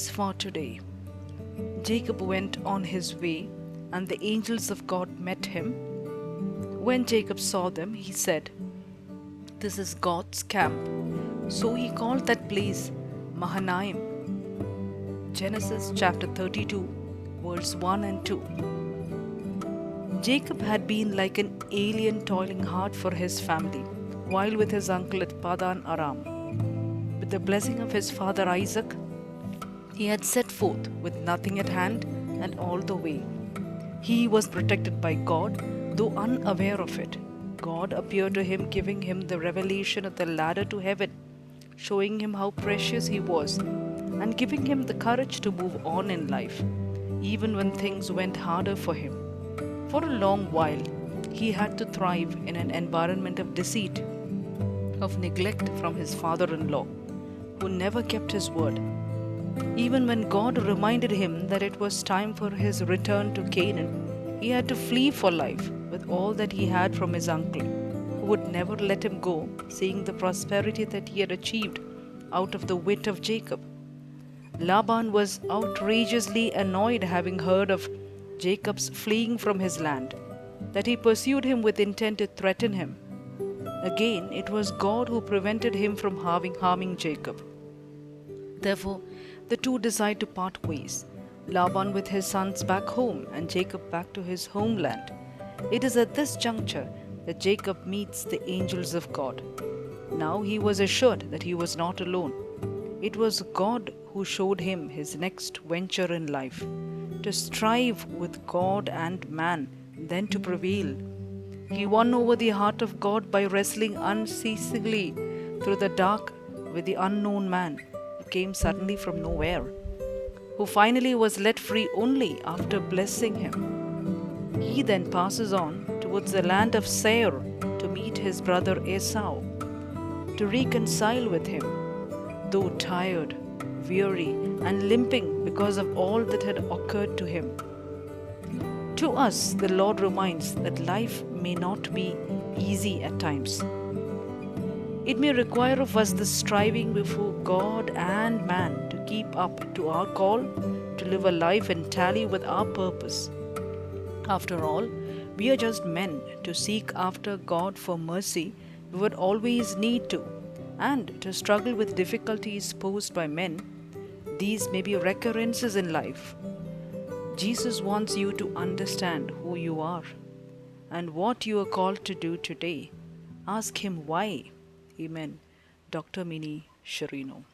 verse for today. Jacob went on his way, and the angels of God met him. When Jacob saw them, he said, "This is God's camp." So he called that place Mahanaim. Genesis chapter 32, verse 1 and 2. Jacob had been like an alien toiling hard for his family while with his uncle at Padan Aram. With the blessing of his father Isaac, he had set forth with nothing at hand and all the way. He was protected by God, though unaware of it. God appeared to him, giving him the revelation of the ladder to heaven, showing him how precious he was, and giving him the courage to move on in life, even when things went harder for him. For a long while, he had to thrive in an environment of deceit, of neglect from his father-in-law, who never kept his word. Even when God reminded him that it was time for his return to Canaan, he had to flee for life with all that he had from his uncle, who would never let him go, seeing the prosperity that he had achieved out of the wit of Jacob. Laban was outrageously annoyed having heard of Jacob's fleeing from his land, that he pursued him with intent to threaten him. Again, it was God who prevented him from harming Jacob. Therefore, the two decide to part ways, Laban with his sons back home and Jacob back to his homeland. It is at this juncture that Jacob meets the angels of God. Now he was assured that he was not alone. It was God who showed him his next venture in life, to strive with God and man, then to prevail. He won over the heart of God by wrestling unceasingly through the dark with the unknown man who came suddenly from nowhere, who finally was let free only after blessing him. He then passes on towards the land of Seir to meet his brother Esau, to reconcile with him, though tired, weary, and limping because of all that had occurred to him. To us, the Lord reminds that life may not be easy at times. It may require of us the striving before God and man to keep up to our call, to live a life in tally with our purpose. After all, we are just men. To seek after God for mercy, we would always need to, and to struggle with difficulties posed by men. These may be recurrences in life. Jesus wants you to understand who you are and what you are called to do today. Ask Him why. Amen. Dr. Mini Sherino.